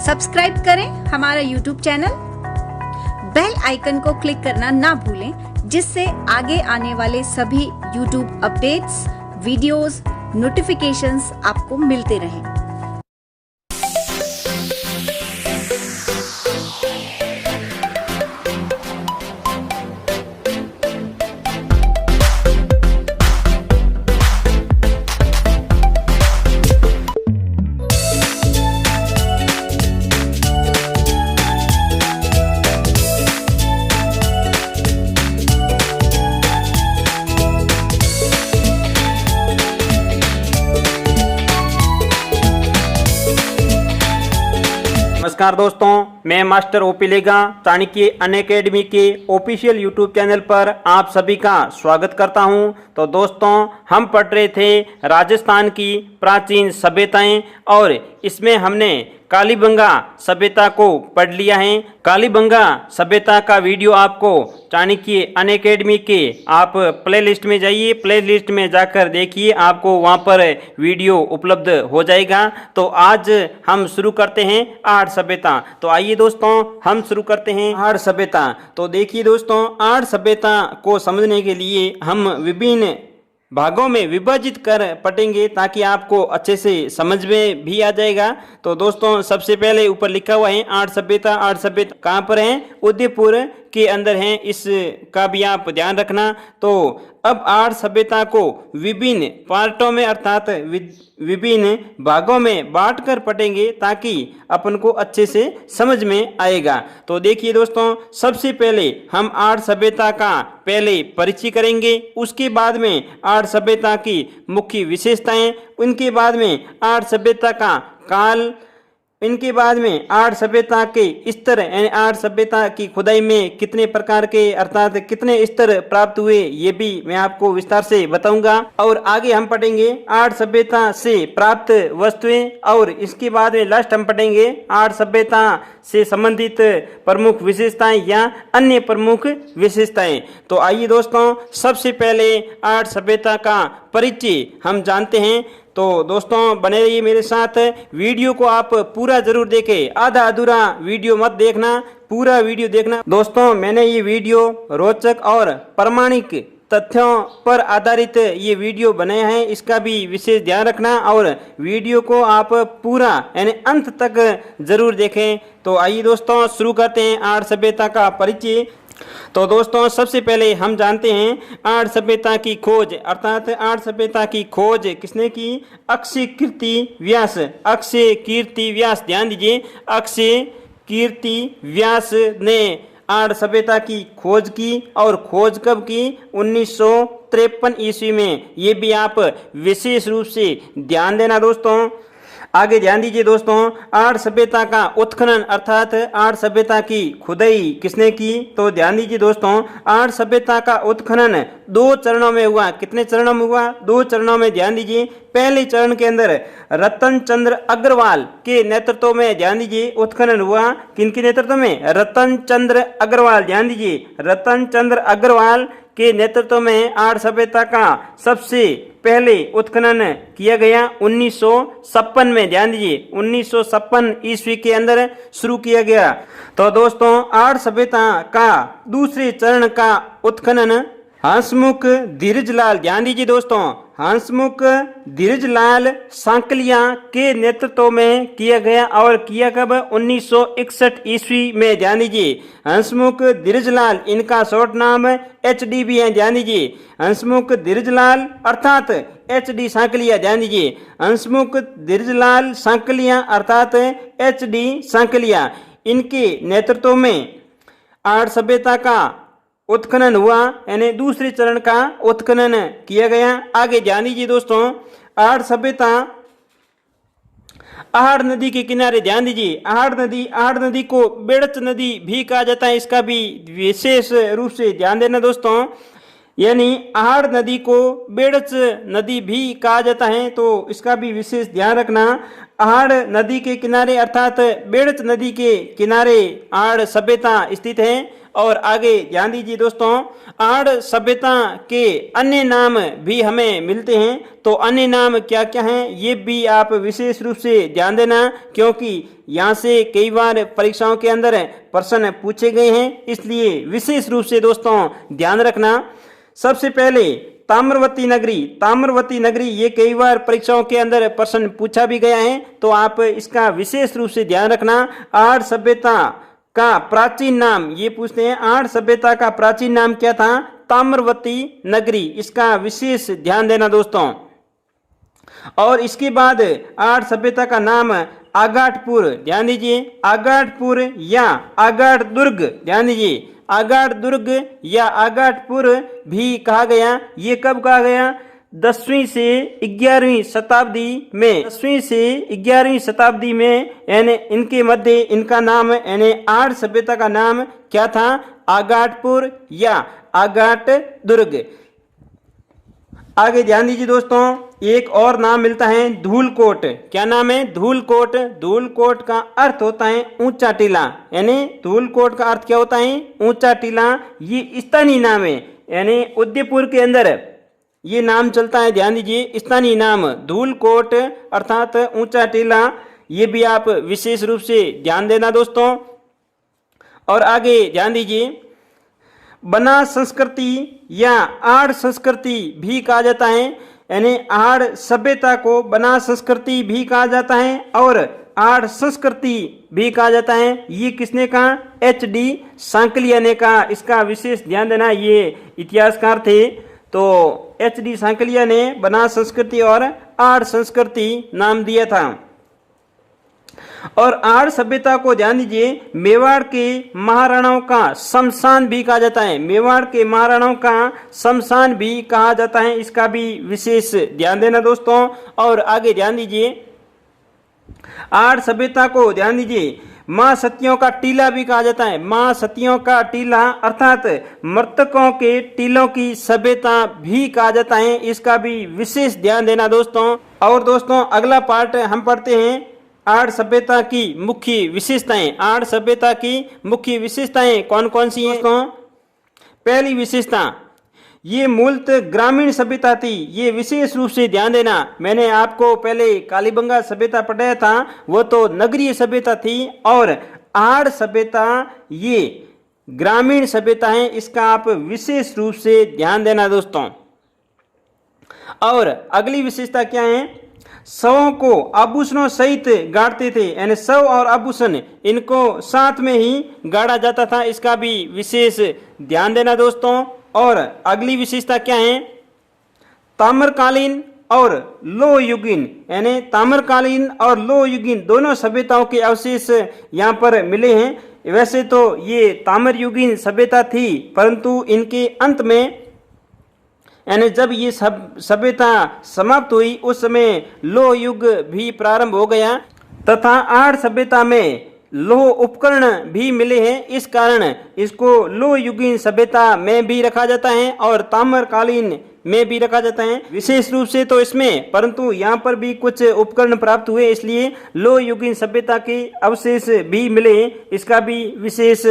Subscribe करें हमारा YouTube channel, bell icon को क्लिक करना ना भूलें, जिससे आगे आने वाले सभी यूट्यूब अपडेट्स, वीडियोस, नोटिफिकेशंस आपको मिलते रहें। नमस्कार दोस्तों, मैं मास्टर ओपी लेगा चाणक्य अनअकैडमी के ऑफिशियल यूट्यूब चैनल पर आप सभी का स्वागत करता हूं। तो दोस्तों, हम पढ़ रहे थे राजस्थान की प्राचीन सभ्यताएं और इसमें हमने कालीबंगा सभ्यता को पढ़ लिया है। कालीबंगा सभ्यता का वीडियो आपको चाणक्य अनअकैडमी के आप प्लेलिस्ट में जाइए, प्लेलिस्ट में जाकर देखिए, आपको वहां पर वीडियो उपलब्ध हो जाएगा। तो आज हम शुरू करते हैं आर्य सभ्यता। तो आइए दोस्तों, हम शुरू करते हैं आर्य सभ्यता। तो देखिए दोस्तों, आर्य सभ्यता को समझने के लिए हम विभिन्न भागों में विभाजित कर पढ़ेंगे ताकि आपको अच्छे से समझ में भी आ जाएगा। तो दोस्तों, सबसे पहले ऊपर लिखा हुआ है आर्य सभ्यता। आर्य सभ्यता कहाँ पर है? उदयपुर के अंदर है, इसका भी आप ध्यान रखना। तो अब आर्य सभ्यता को विभिन्न पार्टों में अर्थात विभिन्न भागों में बांट कर पढ़ेंगे ताकि अपन को अच्छे से समझ में आएगा। तो देखिए दोस्तों, सबसे पहले हम आर्य सभ्यता का पहले परिचय करेंगे, उसके बाद में आर्य सभ्यता की मुख्य विशेषताएं, उनके बाद में आर्य सभ्यता का काल, इनके बाद में आर्य सभ्यता के स्तर, यानी आर्य सभ्यता की खुदाई में कितने प्रकार के अर्थात कितने स्तर प्राप्त हुए, ये भी मैं आपको विस्तार से बताऊंगा। और आगे हम पढ़ेंगे आर्य सभ्यता से प्राप्त वस्तुएं, और इसके बाद में लास्ट हम पढ़ेंगे आर्य सभ्यता से संबंधित प्रमुख विशेषताएं या अन्य प्रमुख विशेषताएं। तो आइए दोस्तों, सबसे पहले आर्य सभ्यता का परिचय हम जानते हैं। तो दोस्तों, बने रहिए मेरे साथ, वीडियो को आप पूरा जरूर देखें, आधा अधूरा वीडियो मत देखना, पूरा वीडियो देखना। दोस्तों, मैंने ये वीडियो रोचक और प्रामाणिक तथ्यों पर आधारित ये वीडियो बनाया है, इसका भी विशेष ध्यान रखना और वीडियो को आप पूरा यानी अंत तक जरूर देखें। तो आइए दोस्तों, शुरू करते हैं आर्य सभ्यता का परिचय। तो दोस्तों, सबसे पहले हम जानते हैं आर्य सभ्यता की खोज, अर्थात आर्य सभ्यता की खोज किसने की? अक्षय कीर्ति व्यास। अक्षय कीर्ति व्यास, ध्यान दीजिए, अक्षय कीर्ति व्यास ने आर्य सभ्यता की खोज की। और खोज कब की? 1953 ईस्वी में। ये भी आप विशेष रूप से ध्यान देना दोस्तों। आगे ध्यान दीजिए दोस्तों, आर्य सभ्यता का उत्खनन अर्थात आर्य सभ्यता की खुदाई किसने की? तो ध्यान दीजिए दोस्तों, आर्य सभ्यता का उत्खनन 2 चरणों में हुआ। कितने चरणों में हुआ? 2 चरणों में। ध्यान दीजिए, पहले चरण के अंदर रतन चंद्र अग्रवाल के नेतृत्व में, ध्यान दीजिए, उत्खनन हुआ। किनके नेतृत्व में? रतन चंद्र अग्रवाल। ध्यान दीजिए, रतन चंद्र अग्रवाल के नेतृत्व में आर्य सभ्यता का सबसे पहले उत्खनन किया गया 1956 में। ध्यान दीजिए, 1956 ईस्वी के अंदर शुरू किया गया। तो दोस्तों, आर्य सभ्यता का दूसरे चरण का उत्खनन हंसमुख धीरजलाल, ध्यान दीजिए दोस्तों, हंसमुख धीरजलाल सांकलिया के नेतृत्व में किया गया। और किया कब? 1961 ईस्वी में। ध्यान दीजिए, हंसमुख धीरजलाल, इनका शॉर्ट नाम HDB है। ध्यान दीजिए, हंसमुख धीरजलाल अर्थात HD सांकलिया। ध्यान दीजिए, हंसमुख धीरजलाल सांकलिया अर्थात HD सांकलिया, इनके नेतृत्व में आर्य सभ्यता का उत्खनन हुआ, यानी दूसरे चरण का उत्खनन किया गया। आगे ध्यान दीजिए दोस्तों, आर्य सभ्यता आहड़ नदी के किनारे, ध्यान दीजिए, आहड़ नदी को बेड़च नदी भी कहा जाता है, इसका भी विशेष रूप से ध्यान देना दोस्तों। यानी आहड़ नदी को बेड़च नदी भी कहा जाता है, तो इसका भी विशेष ध्यान रखना। आहड़ नदी के किनारे अर्थात बेड़च नदी के किनारे आहड़ सभ्यता स्थित है। और आगे ध्यान दीजिए दोस्तों, आहड़ सभ्यता के अन्य नाम भी हमें मिलते हैं, तो अन्य नाम क्या क्या हैं ये भी आप विशेष रूप से ध्यान देना, क्योंकि यहाँ से कई बार परीक्षाओं के अंदर प्रश्न पूछे गए हैं, इसलिए विशेष रूप से दोस्तों ध्यान रखना। सबसे पहले ताम्रवती नगरी ये कई बार परीक्षाओं के अंदर प्रश्न पूछा भी गया है, तो आप इसका विशेष रूप से ध्यान रखना। आहड़ सभ्यता का प्राचीन नाम ये पूछते हैं, आहड़ सभ्यता का प्राचीन नाम क्या था? ताम्रवती नगरी, इसका विशेष ध्यान देना दोस्तों। और इसके बाद आहड़ सभ्यता का नाम आगाटपुर, ध्यान दीजिए, आगाटपुर या आगाट दुर्ग, ध्यान दीजिए, आगाट दुर्ग या आगाटपुर भी कहा गया। ये कब कहा गया? 10वीं से 11वीं शताब्दी में, 10वीं से 11वीं शताब्दी में, यानी इनके मध्य इनका नाम यानी आहड़ सभ्यता का नाम क्या था? आगाटपुर या आगाट दुर्ग। आगे ध्यान दीजिए दोस्तों, एक और नाम मिलता है धूलकोट। क्या नाम है? धूलकोट। धूलकोट का अर्थ होता है ऊंचा टीला, यानी धूलकोट का अर्थ क्या होता है? ऊंचा टीला। ये स्थानीय नाम है, यानी उदयपुर के अंदर ये नाम चलता है, ध्यान दीजिए, स्थानीय नाम धूलकोट अर्थात ऊंचा टीला। ये भी आप विशेष रूप से ध्यान देना दोस्तों। और आगे ध्यान दीजिए, बना संस्कृति या आहड़ संस्कृति भी कहा जाता है, यानी आहड़ सभ्यता को बना संस्कृति भी कहा जाता है और आहड़ संस्कृति भी कहा जाता है। ये किसने कहा? HD सांकलिया ने कहा। इसका विशेष ध्यान देना, ये इतिहासकार थे, तो HD सांकलिया ने बना संस्कृति और आहड़ संस्कृति नाम दिया था। और आहड़ सभ्यता को ध्यान दीजिए, मेवाड़ के महाराणाओं का शमशान भी कहा जाता है, मेवाड़ के महाराणाओं का शमशान भी कहा जाता है, इसका भी विशेष ध्यान देना दोस्तों। और आगे ध्यान दीजिए, आहड़ सभ्यता को ध्यान दीजिए, मां सतियों का टीला भी कहा जाता है, मां सतियों का टीला अर्थात मृतकों के टीलों की सभ्यता भी कहा जाता है, इसका भी विशेष ध्यान देना दोस्तों। और दोस्तों अगला पार्ट हम पढ़ते हैं आहड़ सभ्यता की मुख्य विशेषताएं। आहड़ सभ्यता की मुख्य विशेषताएं कौन कौन सी हैं? पहली विशेषता, ये मूलतः ग्रामीण सभ्यता थी, ये विशेष रूप से ध्यान देना। मैंने आपको पहले कालीबंगा सभ्यता पढ़ाया था, वो तो नगरीय सभ्यता थी, और आहड़ सभ्यता ये ग्रामीण सभ्यता है, इसका आप विशेष रूप से ध्यान देना दोस्तों। और अगली विशेषता क्या है? शवों को आभूषणों सहित गाड़ते थे, यानी शव और आभूषण इनको साथ में ही गाड़ा जाता था, इसका भी विशेष ध्यान देना दोस्तों। और अगली विशेषता क्या है? ताम्रकालीन और लोहयुगीन, यानी ताम्रकालीन और लोहयुगीन दोनों सभ्यताओं के अवशेष यहाँ पर मिले हैं। वैसे तो ये ताम्रयुगीन सभ्यता थी, परंतु इनके अंत में यानी जब ये सभ्यता समाप्त हुई उस समय लोह युग भी प्रारंभ हो गया, तथा आहड़ सभ्यता में लोह उपकरण भी मिले हैं, इस कारण इसको लोह युगीन सभ्यता में भी रखा जाता है और ताम्रकालीन में भी रखा जाता है विशेष रूप से तो इसमें, परंतु यहाँ पर भी कुछ उपकरण प्राप्त हुए, इसलिए लोह युगीन सभ्यता के अवशेष भी मिले, इसका भी विशेष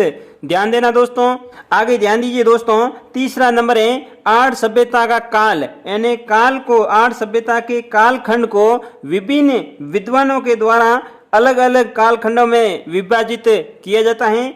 ध्यान देना दोस्तों। आगे ध्यान दीजिए दोस्तों, तीसरा नंबर है आहड़ सभ्यता का काल, यानी काल को, आहड़ सभ्यता के कालखंड को विभिन्न विद्वानों के द्वारा अलग अलग कालखंडों में विभाजित किया जाता है।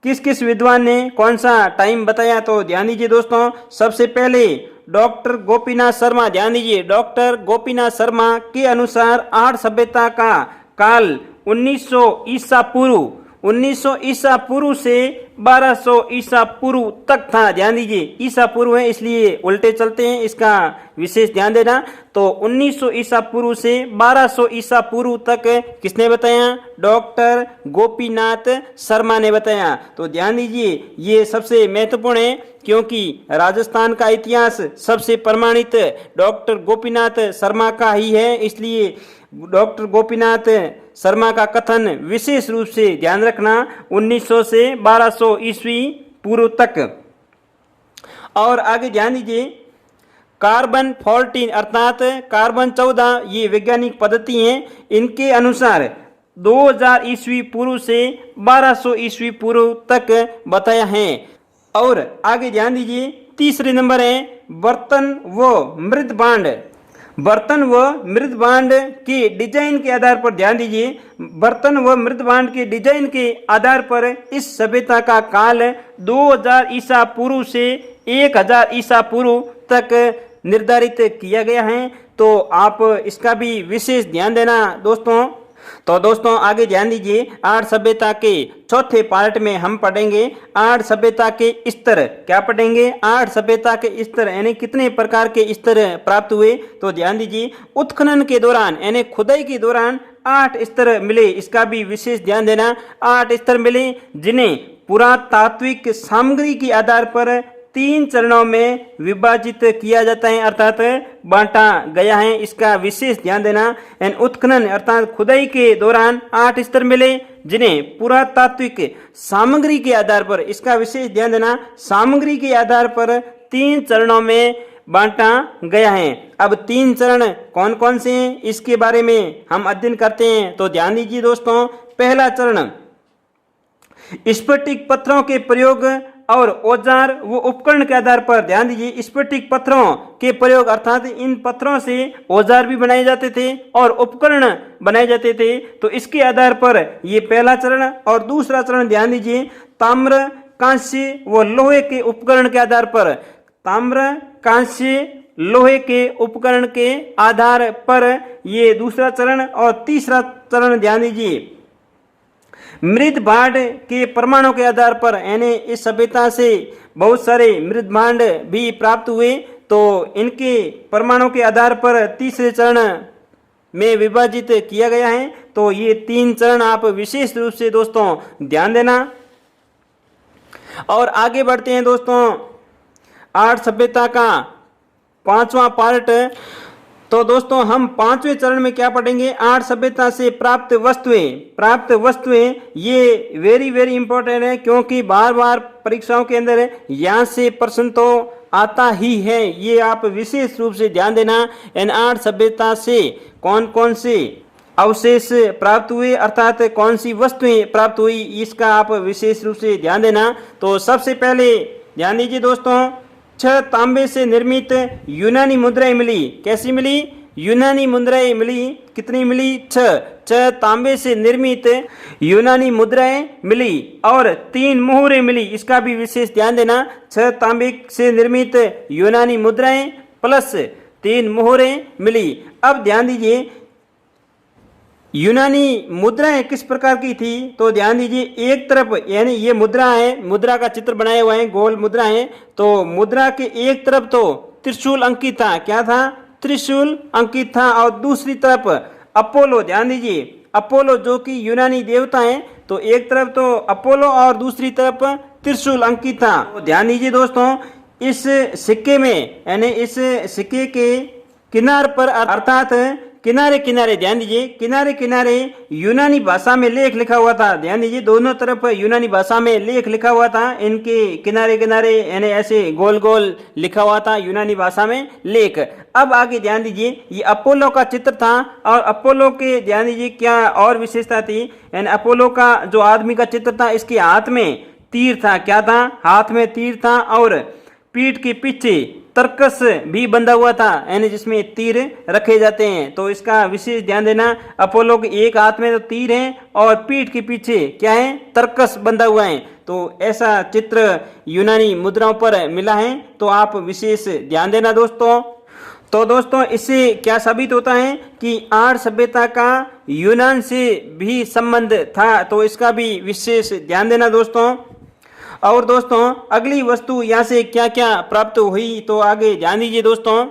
किस किस विद्वान ने कौन सा टाइम बताया, तो ध्यान दीजिए दोस्तों। सबसे पहले डॉक्टर गोपीनाथ शर्मा, ध्यान दीजिए, डॉक्टर गोपीनाथ शर्मा के अनुसार आहड़ सभ्यता का काल 1900 ईसा पूर्व, 1900 ईसा पूर्व से 1200 ईसा पूर्व तक था। ध्यान दीजिए, ईसा पूर्व है इसलिए उल्टे चलते हैं, इसका विशेष ध्यान देना। तो 1900 ईसा पूर्व से 1200 ईसा पूर्व तक किसने बताया? डॉक्टर गोपीनाथ शर्मा ने बताया। तो ध्यान दीजिए, ये सबसे महत्वपूर्ण है क्योंकि राजस्थान का इतिहास सबसे प्रमाणित डॉक्टर गोपीनाथ शर्मा का ही है, इसलिए डॉक्टर गोपीनाथ शर्मा का कथन विशेष रूप से ध्यान रखना, 1900 से 1200 ईस्वी पूर्व तक। और आगे ध्यान दीजिए, कार्बन 14 अर्थात कार्बन 14 ये वैज्ञानिक पद्धति है। इनके अनुसार 2000 ईस्वी पूर्व से 1200 ईस्वी पूर्व तक बताया है। और आगे ध्यान दीजिए, तीसरे नंबर है बर्तन व मृद भांड। बर्तन व मृद भांड के डिजाइन के आधार पर ध्यान दीजिए, बर्तन व मृद भांड के डिजाइन के आधार पर इस सभ्यता का काल 2000 ईसा पूर्व से 1000 ईसा पूर्व तक निर्धारित किया गया है। तो आप इसका भी विशेष ध्यान देना दोस्तों। तो दोस्तों आगे ध्यान दीजिए, आर्य सभ्यता के चौथे पार्ट में हम पढ़ेंगे आर्य सभ्यता के स्तर। क्या पढ़ेंगे? आर्य सभ्यता के स्तर, यानी कितने प्रकार के स्तर प्राप्त हुए। तो ध्यान दीजिए, उत्खनन के दौरान यानी खुदाई के दौरान 8 स्तर मिले, इसका भी विशेष ध्यान देना। 8 स्तर मिले जिन्हें पुरातात्विक सामग्री के आधार पर 3 चरणों में विभाजित किया जाता है अर्थात बांटा गया है, इसका विशेष ध्यान देना। एंड उत्खनन अर्थात खुदाई के दौरान 8 स्तर मिले जिन्हें पुरातात्विक सामग्री के आधार पर, इसका विशेष ध्यान देना, सामग्री के आधार पर 3 चरणों में बांटा गया है। अब 3 चरण कौन कौन से हैं इसके बारे में हम अध्ययन करते हैं। तो ध्यान दीजिए दोस्तों, पहला चरण स्फटिक पत्थरों के प्रयोग और औजार व उपकरण के आधार पर। ध्यान दीजिए, स्फटिक पत्थरों के प्रयोग अर्थात इन पत्थरों से औजार भी बनाए जाते थे और उपकरण बनाए जाते थे। तो इसके आधार पर ये पहला चरण। और दूसरा चरण ध्यान दीजिए, ताम्र कांस्य व लोहे के उपकरण के आधार पर। ताम्र कांस्य लोहे के उपकरण के आधार पर ये दूसरा चरण। और तीसरा चरण ध्यान दीजिए, मृद भांड के प्रमाणों के आधार पर, यानी इस सभ्यता से बहुत सारे मृद भांड भी प्राप्त हुए। तो इनके प्रमाणों के आधार पर तीसरे चरण में विभाजित किया गया है। तो ये 3 चरण आप विशेष रूप से दोस्तों ध्यान देना। और आगे बढ़ते हैं दोस्तों, आर्य सभ्यता का 5वां पार्ट। तो दोस्तों हम 5वें चरण में क्या पढ़ेंगे? आर्य सभ्यता से प्राप्त वस्तुएं। प्राप्त वस्तुएं ये वेरी इंपॉर्टेंट है, क्योंकि बार बार परीक्षाओं के अंदर यहाँ से प्रश्न तो आता ही है, ये आप विशेष रूप से ध्यान देना। आर्य सभ्यता से कौन कौन से अवशेष प्राप्त हुए अर्थात कौन सी वस्तुएं प्राप्त हुई, इसका आप विशेष रूप से ध्यान देना। तो सबसे पहले ध्यान दीजिए दोस्तों, 6 तांबे से निर्मित यूनानी मुद्राएं मिली। कैसी मिली? यूनानी मुद्राएं मिली। कितनी मिली? 6 तांबे से निर्मित यूनानी मुद्राएं मिली और 3 मोहरें मिली, इसका भी विशेष ध्यान देना। 6 तांबे से निर्मित यूनानी मुद्राएं प्लस 3 मोहरें मिली। अब ध्यान दीजिए, यूनानी मुद्राएं किस प्रकार की थी? तो ध्यान दीजिए, एक तरफ यानी ये मुद्रा है, मुद्रा का चित्र बनाया हुआ है, गोल मुद्रा है। तो मुद्रा के एक तरफ तो त्रिशूल अंकित था। क्या था? त्रिशूल अंकित था। और दूसरी तरफ अपोलो, ध्यान दीजिए, अपोलो जो कि यूनानी देवता है, तो एक तरफ तो अपोलो और दूसरी तरफ त्रिशूल अंकित था। तो ध्यान दीजिए दोस्तों, इस सिक्के में यानी इस सिक्के के किनार पर अर्थात किनारे किनारे, ध्यान दीजिए, किनारे किनारे यूनानी भाषा में लेख लिखा हुआ था। ध्यान दीजिए, दोनों तरफ यूनानी भाषा में लेख लिखा हुआ था। इनके किनारे किनारे यानी ऐसे गोल गोल लिखा हुआ था यूनानी भाषा में लेख। अब आगे ध्यान दीजिए, ये अपोलो का चित्र था और अपोलो के ध्यान दीजिए क्या और विशेषता थी। यानी अपोलो का जो आदमी का चित्र था, इसके हाथ में तीर था। क्या था? हाथ में तीर था और पीठ के पीछे तरकस भी बंधा हुआ था, यानी जिसमें तीर रखे जाते हैं। तो इसका विशेष ध्यान देना। अपोलो के एक हाथ में तो तीर है और पीठ के पीछे क्या है? तरकस बंधा हुआ है। तो ऐसा चित्र यूनानी मुद्राओं पर मिला है, तो आप विशेष ध्यान देना दोस्तों। तो दोस्तों इससे क्या साबित होता है कि आर्य सभ्यता का यूनान से भी संबंध था, तो इसका भी विशेष ध्यान देना दोस्तों। और दोस्तों अगली वस्तु यहाँ से क्या क्या प्राप्त हुई, तो आगे ध्यान दीजिए दोस्तों।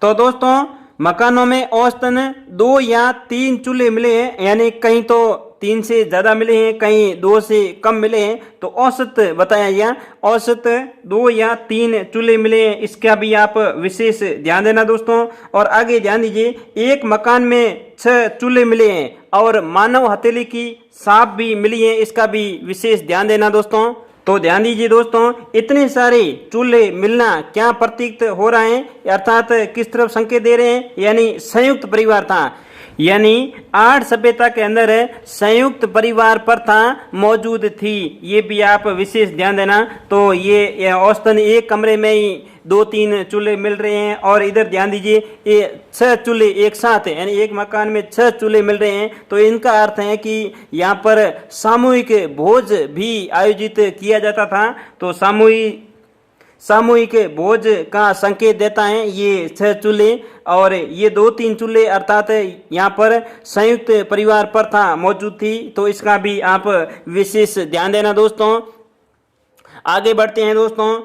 तो दोस्तों मकानों में औसतन 2 या 3 चूल्हे मिले हैं, यानी कहीं तो 3 से ज़्यादा मिले हैं, कहीं 2 से कम मिले हैं। तो औसत बताया गया, औसत 2 या 3 चूल्हे मिले हैं, इसका भी आप विशेष ध्यान देना दोस्तों। और आगे ध्यान दीजिए, एक मकान में 6 चूल्हे मिले हैं और मानव हथेली की सांप भी मिली है, इसका भी विशेष ध्यान देना दोस्तों। तो ध्यान दीजिए दोस्तों, इतने सारे चूल्हे मिलना क्या प्रतीत हो रहा है, अर्थात किस तरफ संकेत दे रहे हैं, यानी संयुक्त परिवार था। यानी आर्य सभ्यता के अंदर संयुक्त परिवार प्रथा मौजूद थी। ये भी आप विशेष ध्यान देना। तो ये औसतन एक कमरे में ही 2-3 चूल्हे मिल रहे हैं, और इधर ध्यान दीजिए ये 6 चूल्हे एक साथ है, यानी एक मकान में 6 चूल्हे मिल रहे हैं। तो इनका अर्थ है कि यहाँ पर सामूहिक भोज भी आयोजित किया जाता था। तो सामूहिक भोज का संकेत देता है ये 6 चूल्हे, और ये 2-3 चूल्हे अर्थात यहाँ पर संयुक्त परिवार प्रथा मौजूद थी। तो इसका भी आप विशेष ध्यान देना दोस्तों। आगे बढ़ते हैं दोस्तों,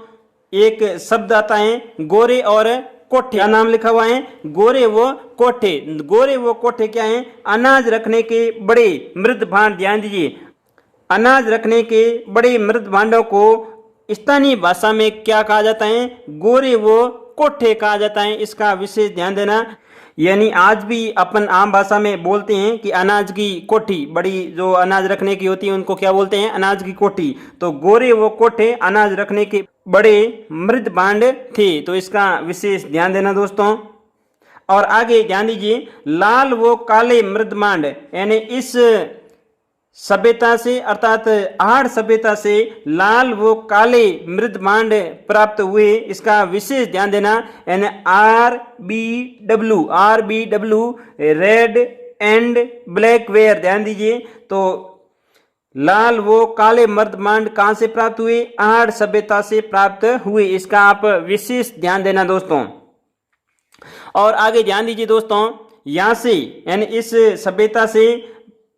एक शब्द आता है गोरे और कोठे। क्या नाम लिखा हुआ है, गोरे व कोठे। गोरे व कोठे क्या है, अनाज रखने के बड़े मृद भांड। ध्यान दीजिए, अनाज रखने के बड़े मृद भांडों को स्थानीय भाषा में क्या कहा जाता है, गोरे व कोठे कहा जाता है। इसका विशेष ध्यान देना। यानी आज भी अपन आम भाषा में बोलते हैं कि अनाज की कोठी, बड़ी जो अनाज रखने की होती है उनको क्या बोलते हैं, अनाज की कोठी। तो गोरे व कोठे अनाज रखने के बड़े मृद भांड थे। तो इसका विशेष ध्यान देना दोस्तों। और आगे ध्यान दीजिए, लाल व काले मृद भांड, यानी इस सभ्यता से अर्थात आर्य सभ्यता से लाल व काले मृद भांड प्राप्त हुए। इसका विशेष ध्यान देना। यानी RBW red and black wear. ध्यान दीजिए, तो लाल वो काले मृद भांड कहां से प्राप्त हुए, आर्य सभ्यता से प्राप्त हुए। इसका आप विशेष ध्यान देना दोस्तों। और आगे ध्यान दीजिए दोस्तों, यहां से यानी इस सभ्यता से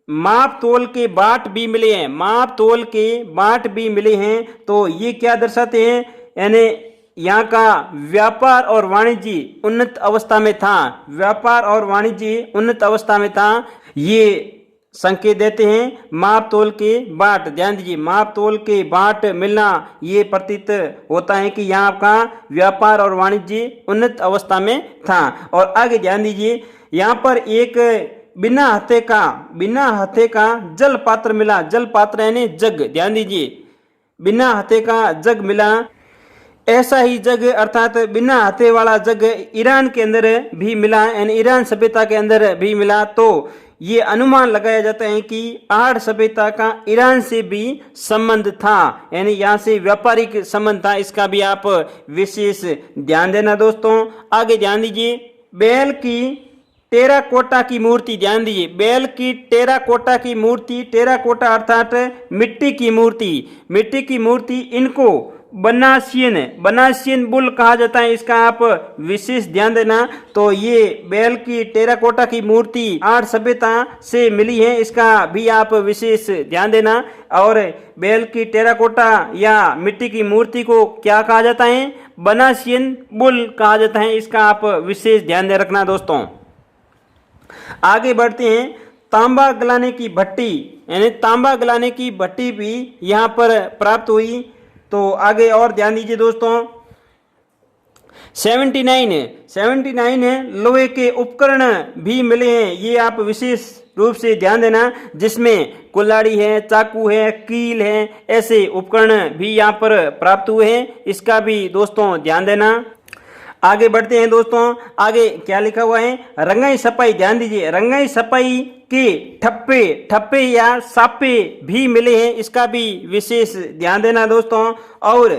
माप तोल के बाट भी मिले हैं। माप तोल के बाट भी मिले हैं। तो ये क्या दर्शाते हैं, यानी यहाँ का व्यापार और वाणिज्य उन्नत अवस्था में था। व्यापार और वाणिज्य उन्नत अवस्था में था, ये संकेत देते हैं माप तोल के बाट। ध्यान दीजिए, माप तोल के बाट मिलना ये प्रतीत होता है कि यहाँ का व्यापार और वाणिज्य उन्नत अवस्था में था। और आगे ध्यान दीजिए, यहाँ पर एक बिना हथे का जल पात्र मिला। जल पात्र यानी जग। ध्यान दीजिए, बिना हथे का जग मिला। ऐसा ही जग अर्थात बिना हथे वाला जग ईरान के अंदर भी मिला, यानी ईरान सभ्यता के अंदर भी मिला। तो ये अनुमान लगाया जाता है कि आर्य सभ्यता का ईरान से भी संबंध था, यानी यहाँ से व्यापारिक संबंध था। इसका भी आप विशेष ध्यान देना दोस्तों। आगे ध्यान दीजिए, बैल की टेराकोटा की मूर्ति। ध्यान दीजिए, बैल की टेराकोटा की मूर्ति। टेराकोटा अर्थात मिट्टी की मूर्ति। मिट्टी की मूर्ति इनको बनासियन बुल कहा जाता है। इसका आप विशेष ध्यान देना। तो ये बैल की टेराकोटा की मूर्ति आर्य सभ्यता से मिली है। इसका भी आप विशेष ध्यान देना। और बैल की टेराकोटा या मिट्टी की मूर्ति को क्या कहा जाता है, बनासियन बुल कहा जाता है। इसका आप विशेष ध्यान दे रखना दोस्तों। आगे बढ़ते हैं, तांबा गलाने की भट्टी, यानी तांबा गलाने की भट्टी भी यहाँ पर प्राप्त हुई। तो आगे और ध्यान दीजिए दोस्तों, 79 लोहे के उपकरण भी मिले हैं। ये आप विशेष रूप से ध्यान देना, जिसमें कुल्हाड़ी है, चाकू है, कील है, ऐसे उपकरण भी यहाँ पर प्राप्त हुए हैं। इसका भी दोस्तों ध्यान देना। आगे बढ़ते हैं दोस्तों, आगे क्या लिखा हुआ है, रंगाई सपाई। ध्यान दीजिए, रंगाई सपाई के ठप्पे या सापे भी मिले हैं। इसका भी विशेष ध्यान देना दोस्तों। और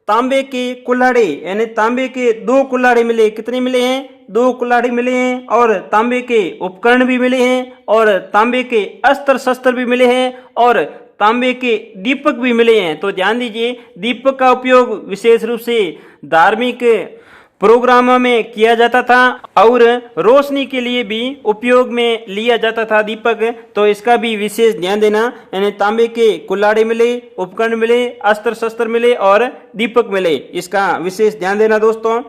तांबे के कुल्हाड़े, यानी तांबे के 2 कुल्हाड़े मिले। कितने मिले हैं, 2 कुल्हाड़े मिले हैं। और तांबे के उपकरण भी मिले हैं, और तांबे के अस्त्र शस्त्र भी मिले हैं, और तांबे के दीपक भी मिले हैं। तो ध्यान दीजिए, दीपक का उपयोग विशेष रूप से धार्मिक प्रोग्रामों में किया जाता था, और रोशनी के लिए भी उपयोग में लिया जाता था दीपक। तो इसका भी विशेष ध्यान देना, यानी तांबे के कुल्हाड़े मिले, उपकरण मिले, अस्त्र शस्त्र मिले और दीपक मिले। इसका विशेष ध्यान देना दोस्तों।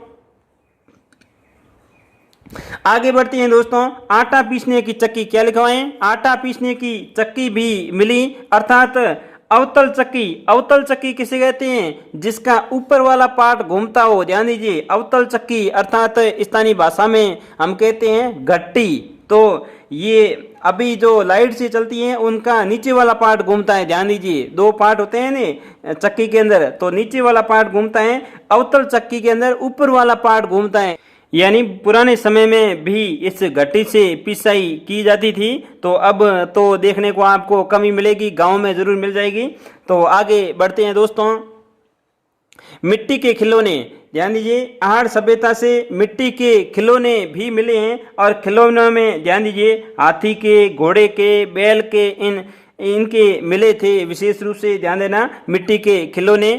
आगे बढ़ते हैं दोस्तों, आटा पीसने की चक्की। क्या लिखा हुआ है, आटा पीसने की चक्की भी मिली, अर्थात अवतल चक्की। अवतल चक्की किसे कहते हैं, जिसका ऊपर वाला पार्ट घूमता हो। ध्यान दीजिए, अवतल चक्की अर्थात स्थानीय भाषा में हम कहते हैं घट्टी। तो ये अभी जो लाइट से चलती हैं उनका नीचे वाला पार्ट घूमता है। ध्यान दीजिए, दो पार्ट होते हैं ना चक्की के अंदर, तो नीचे वाला पार्ट घूमता है, अवतल चक्की के अंदर ऊपर वाला पार्ट घूमता है। यानी पुराने समय में भी इस घटी से पिसाई की जाती थी, तो अब तो देखने को आपको कमी मिलेगी, गांव में जरूर मिल जाएगी। तो आगे बढ़ते हैं दोस्तों। मिट्टी के खिलौने, ध्यान दीजिए, आहड़ सभ्यता से मिट्टी के खिलौने भी मिले हैं और खिलौनों में ध्यान दीजिए हाथी के, घोड़े के, बैल के इनके मिले थे विशेष रूप से। ध्यान देना, मिट्टी के खिलौने।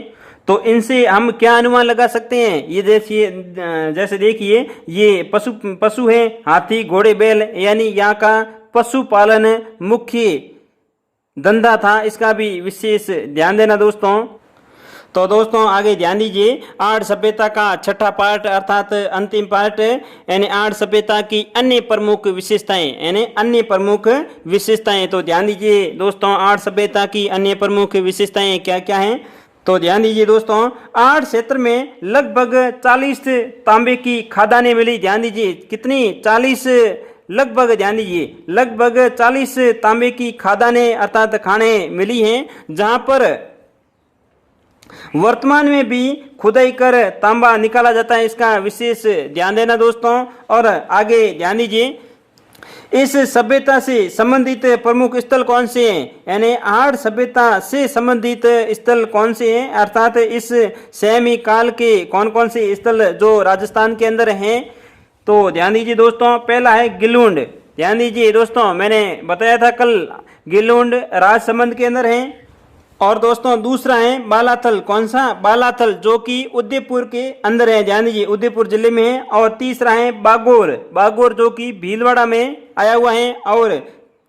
तो इनसे हम क्या अनुमान लगा सकते हैं? ये जैसे देखिए, ये पशु है, हाथी, घोड़े, बैल, यानी यहाँ का पशुपालन मुख्य धंधा था, इसका भी विशेष ध्यान देना दोस्तों। तो दोस्तों आगे ध्यान दीजिए, आहड़ सभ्यता का छठा पार्ट अर्थात अंतिम पार्ट, यानी आहड़ सभ्यता की अन्य प्रमुख विशेषताएं, यानी अन्य प्रमुख विशेषताएं। तो ध्यान दीजिए दोस्तों, आहड़ सभ्यता की अन्य प्रमुख विशेषताएं क्या क्या हैं? तो ध्यान दीजिए दोस्तों, आहड़ क्षेत्र में लगभग 40 तांबे की खदानें मिली। ध्यान दीजिए, कितनी? 40, लगभग, ध्यान दीजिए, लगभग 40 तांबे की खदानें अर्थात खाने मिली हैं, जहां पर वर्तमान में भी खुदाई कर तांबा निकाला जाता है। इसका विशेष ध्यान देना दोस्तों। और आगे ध्यान दीजिए, इस सभ्यता से संबंधित प्रमुख स्थल कौन से हैं? यानी आहड़ सभ्यता से संबंधित स्थल कौन से हैं, अर्थात इस सेमी काल के कौन कौन से स्थल जो राजस्थान के अंदर हैं? तो ध्यान दीजिए दोस्तों, पहला है गिलुंड। ध्यान दीजिए दोस्तों, मैंने बताया था कल, गिलुंड राजसमंद के अंदर है। और दोस्तों दूसरा है बालाथल। कौन सा? बालाथल, जो कि उदयपुर के अंदर है। ध्यान दीजिए, उदयपुर जिले में है। और तीसरा है बागोर, बागोर जो कि भीलवाड़ा में आया हुआ है। और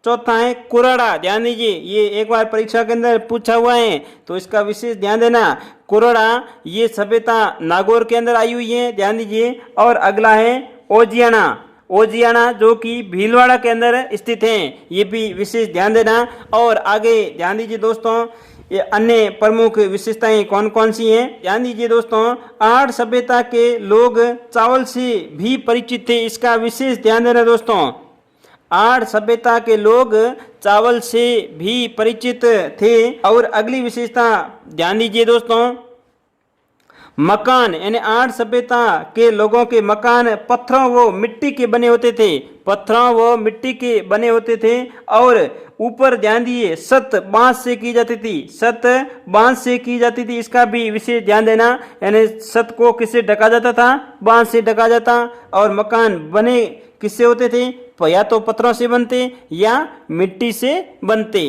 चौथा है कुराड़ा। ध्यान दीजिए, ये एक बार परीक्षा के अंदर पूछा हुआ है, तो इसका विशेष ध्यान देना। कुराड़ा, ये सभ्यता नागौर के अंदर आई हुई है। ध्यान दीजिए। और अगला है ओजियाना, ओजियाना जो कि भीलवाड़ा के अंदर स्थित हैं, ये भी विशेष ध्यान देना। और आगे ध्यान दीजिए दोस्तों, ये अन्य प्रमुख विशेषताएं कौन कौन सी हैं? ध्यान दीजिए दोस्तों, आहड़ सभ्यता के लोग चावल से भी परिचित थे, इसका विशेष ध्यान देना दोस्तों। आहड़ सभ्यता के लोग चावल से भी परिचित थे। और अगली विशेषता ध्यान दीजिए दोस्तों, मकान, यानी आहड़ सभ्यता के लोगों के मकान पत्थरों व मिट्टी के बने होते थे, पत्थरों व मिट्टी के बने होते थे। और ऊपर ध्यान दिए, छत बांस से की जाती थी, छत बांस से की जाती थी, इसका भी विशेष ध्यान देना। यानी छत को किससे ढका जाता था? बांस से ढका जाता। और मकान बने किससे होते थे? या तो पत्थरों से बनते या मिट्टी से बनते।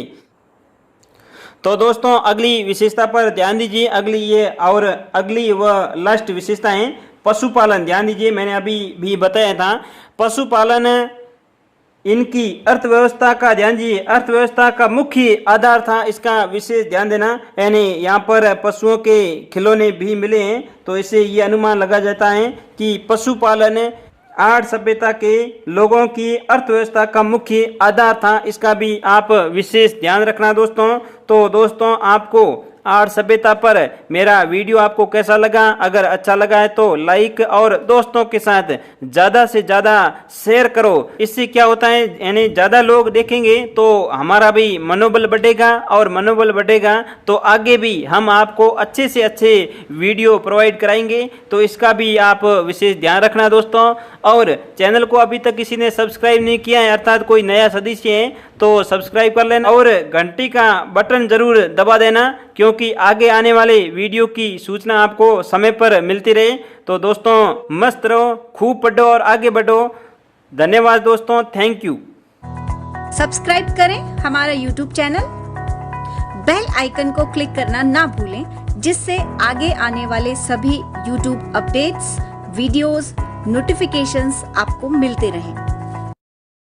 तो दोस्तों अगली विशेषता पर ध्यान दीजिए, अगली व लास्ट विशेषता है पशुपालन। ध्यान दीजिए, मैंने अभी भी बताया था, पशुपालन इनकी अर्थव्यवस्था का, ध्यान दीजिए, अर्थव्यवस्था का मुख्य आधार था, इसका विशेष ध्यान देना। यानी यहाँ पर पशुओं के खिलौने भी मिले हैं, तो इससे ये अनुमान लगा जाता है कि पशुपालन आहड़ सभ्यता के लोगों की अर्थव्यवस्था का मुख्य आधार था, इसका भी आप विशेष ध्यान रखना दोस्तों। तो दोस्तों आपको आहड़ सभ्यता पर मेरा वीडियो आपको कैसा लगा? अगर अच्छा लगा है तो लाइक और दोस्तों के साथ ज़्यादा से ज़्यादा शेयर करो। इससे क्या होता है, यानी ज़्यादा लोग देखेंगे तो हमारा भी मनोबल बढ़ेगा, और मनोबल बढ़ेगा तो आगे भी हम आपको अच्छे से अच्छे वीडियो प्रोवाइड कराएंगे। तो इसका भी आप विशेष ध्यान रखना दोस्तों। और चैनल को अभी तक किसी ने सब्सक्राइब नहीं किया है, अर्थात कोई नया सदस्य है, तो सब्सक्राइब कर लेना और घंटी का बटन जरूर दबा देना, क्योंकि आगे आने वाले वीडियो की सूचना आपको समय पर मिलती रहे। तो दोस्तों मस्त रहो, खूब पढ़ो और आगे बढ़ो। धन्यवाद दोस्तों, थैंक यू। सब्सक्राइब करें हमारा YouTube चैनल, बेल आइकन को क्लिक करना ना भूलें, जिससे आगे आने वाले सभी YouTube अपडेट्स, वीडियोस, नोटिफिकेशंस आपको मिलते रहें।